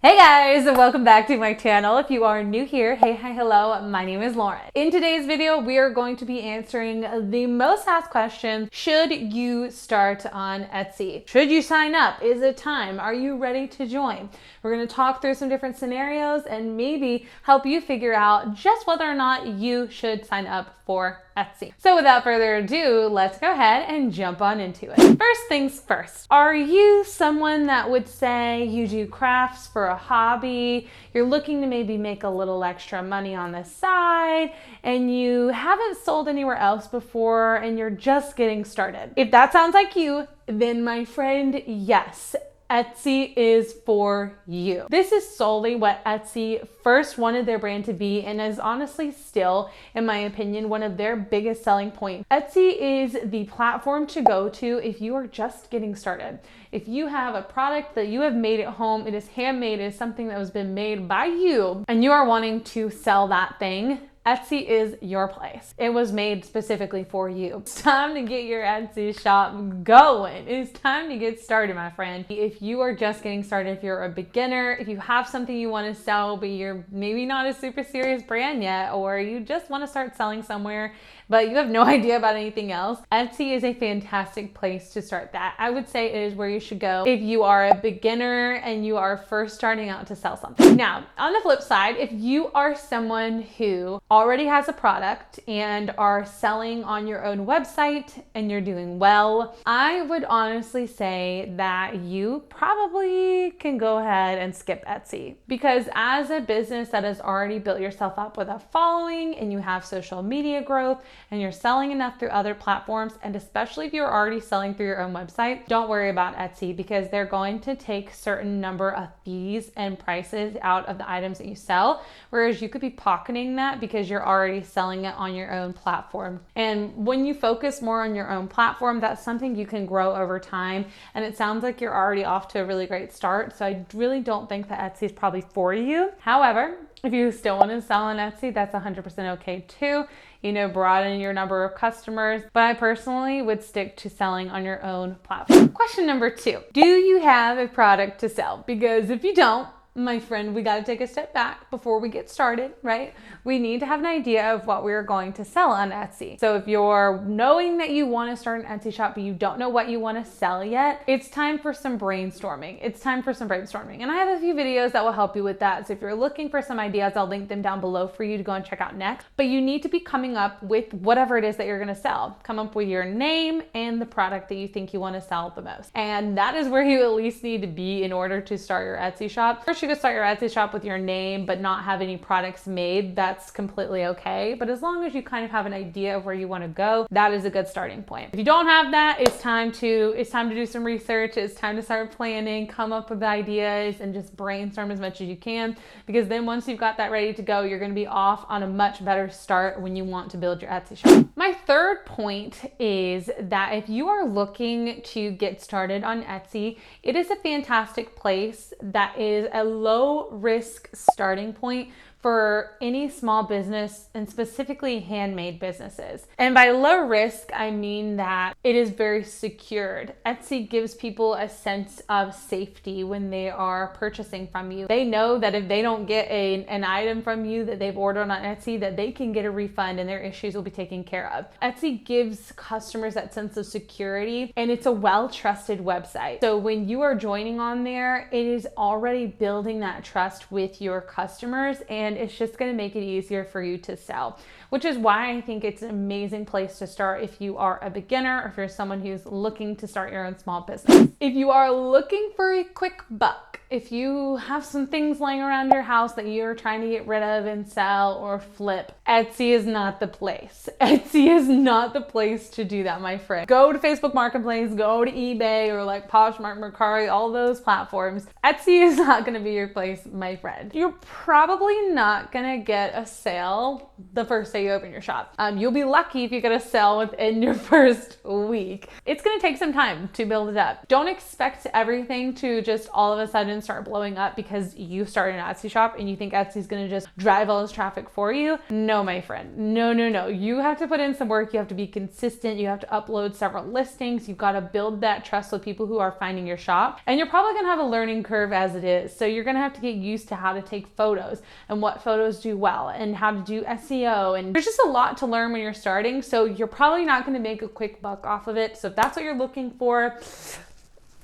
Hey guys, and welcome back to my channel. If you are new here, hey, hi, hello, my name is Lauren. In today's video, we are going to be answering the most asked question: should you start on Etsy? Should you sign up? Is it time? Are you ready to join? We're going to talk through some different scenarios and maybe help you figure out just whether or not you should sign up for Etsy. So without further ado, let's go ahead and jump on into it. First things first, are you someone that would say you do crafts for a hobby, you're looking to maybe make a little extra money on the side, and you haven't sold anywhere else before and you're just getting started? If that sounds like you, then my friend, yes, Etsy is for you. This is solely what Etsy first wanted their brand to be, and is honestly still, in my opinion, one of their biggest selling points. Etsy is the platform to go to if you are just getting started. If you have a product that you have made at home, it is handmade, it is something that has been made by you, and you are wanting to sell that thing, Etsy is your place. It was made specifically for you. It's time to get your Etsy shop going. It's time to get started, my friend. If you are just getting started, if you're a beginner, if you have something you want to sell, but you're maybe not a super serious brand yet, or you just want to start selling somewhere, but you have no idea about anything else, Etsy is a fantastic place to start that. I would say it is where you should go if you are a beginner and you are first starting out to sell something. Now, on the flip side, if you are someone who already has a product and are selling on your own website and you're doing well, I would honestly say that you probably can go ahead and skip Etsy, because as a business that has already built yourself up with a following and you have social media growth and you're selling enough through other platforms, and especially if you're already selling through your own website, don't worry about Etsy, because they're going to take certain number of fees and prices out of the items that you sell, whereas you could be pocketing that because you're already selling it on your own platform. And when you focus more on your own platform, that's something you can grow over time, and it sounds like you're already off to a really great start, so I really don't think that Etsy is probably for you. However, if you still want to sell on Etsy, that's 100% okay too. Broaden your number of customers, but I personally would stick to selling on your own platform. Question number 2, do you have a product to sell? Because if you don't, my friend, we got to take a step back before we get started, right? We need to have an idea of what we're going to sell on Etsy. So if you're knowing that you want to start an Etsy shop, but you don't know what you want to sell yet, it's time for some brainstorming. And I have a few videos that will help you with that. So if you're looking for some ideas, I'll link them down below for you to go and check out next. But you need to be coming up with whatever it is that you're going to sell. Come up with your name and the product that you think you want to sell the most. And that is where you at least need to be in order to start your Etsy shop. First, you could start your Etsy shop with your name, but not have any products made. That's completely okay. But as long as you kind of have an idea of where you want to go, that is a good starting point. If you don't have that, it's time to do some research. It's time to start planning, come up with ideas, and just brainstorm as much as you can, because then once you've got that ready to go, you're going to be off on a much better start when you want to build your Etsy shop. My third point is that if you are looking to get started on Etsy, it is a fantastic place that is a low risk starting point for any small business, and specifically handmade businesses. And by low risk, I mean that it is very secured. Etsy gives people a sense of safety when they are purchasing from you. They know that if they don't get an item from you that they've ordered on Etsy, that they can get a refund and their issues will be taken care of. Etsy gives customers that sense of security, and it's a well-trusted website. So when you are joining on there, it is already building that trust with your customers, and it's just going to make it easier for you to sell, which is why I think it's an amazing place to start if you are a beginner or if you're someone who's looking to start your own small business. If you are looking for a quick buck, if you have some things laying around your house that you're trying to get rid of and sell or flip, Etsy is not the place. Etsy is not the place to do that, my friend. Go to Facebook Marketplace, go to eBay, or like Poshmark, Mercari, all those platforms. Etsy is not going to be your place, my friend. You're probably not gonna get a sale the first day you open your shop. You'll be lucky if you get a sale within your first week. It's gonna take some time to build it up. Don't expect everything to just all of a sudden start blowing up because you started an Etsy shop and you think Etsy's gonna just drive all this traffic for you. No, my friend, no. You have to put in some work. You have to be consistent. You have to upload several listings. You've got to build that trust with people who are finding your shop. And you're probably gonna have a learning curve as it is. So you're gonna have to get used to how to take photos and what photos do well and how to do SEO. And there's just a lot to learn when you're starting. So you're probably not gonna make a quick buck off of it. So if that's what you're looking for,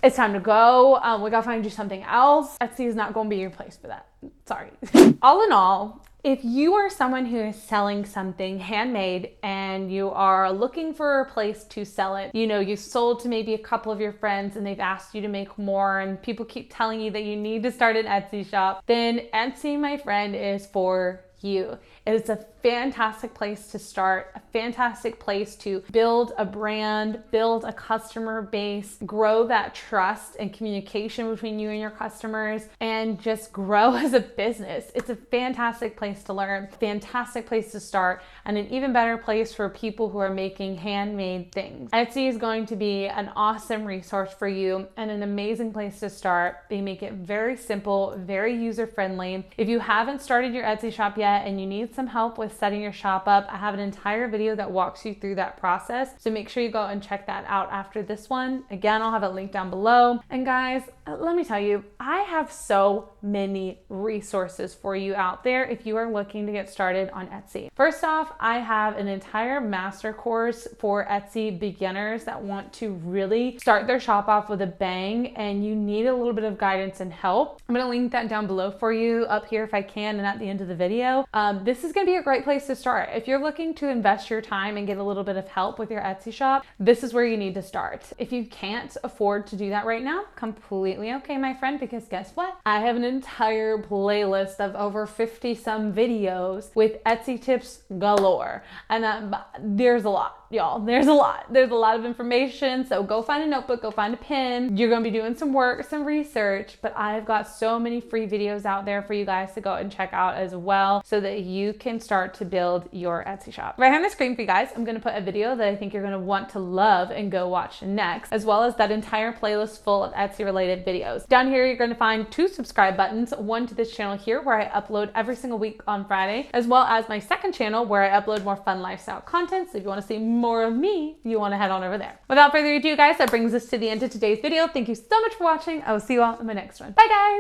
it's time to go. We gotta find you something else. Etsy is not gonna be your place for that. Sorry. All in all, if you are someone who is selling something handmade and you are looking for a place to sell it, you know, you've sold to maybe a couple of your friends and they've asked you to make more and people keep telling you that you need to start an Etsy shop, then Etsy, my friend, is for you. It is a fantastic place to start, a fantastic place to build a brand, build a customer base, grow that trust and communication between you and your customers, and just grow as a business. It's a fantastic place to learn, fantastic place to start, and an even better place for people who are making handmade things. Etsy is going to be an awesome resource for you and an amazing place to start. They make it very simple, very user-friendly. If you haven't started your Etsy shop yet and you need some help with setting your shop up, I have an entire video that walks you through that process. So make sure you go and check that out after this one. Again, I'll have a link down below. And guys, let me tell you, I have so many resources for you out there if you are looking to get started on Etsy. First off, I have an entire master course for Etsy beginners that want to really start their shop off with a bang and you need a little bit of guidance and help. I'm gonna link that down below for you up here if I can and at the end of the video. This is gonna be a great place to start. If you're looking to invest your time and get a little bit of help with your Etsy shop, this is where you need to start. If you can't afford to do that right now, completely okay, my friend, because guess what? I have an entire playlist of over 50 some videos with Etsy tips galore. And there's a lot, y'all. There's a lot. There's a lot of information. So go find a notebook, go find a pen. You're gonna be doing some work, some research, but I've got so many free videos out there for you guys to go and check out as well so that you can start to build your Etsy shop. Right on the screen for you guys, I'm gonna put a video that I think you're gonna want to love and go watch next, as well as that entire playlist full of Etsy related videos. Down here, you're gonna find 2 subscribe buttons, one to this channel here where I upload every single week on Friday, as well as my second channel where I upload more fun lifestyle content. So if you wanna see more of me, you wanna head on over there. Without further ado, guys, that brings us to the end of today's video. Thank you so much for watching. I will see you all in my next one. Bye, guys.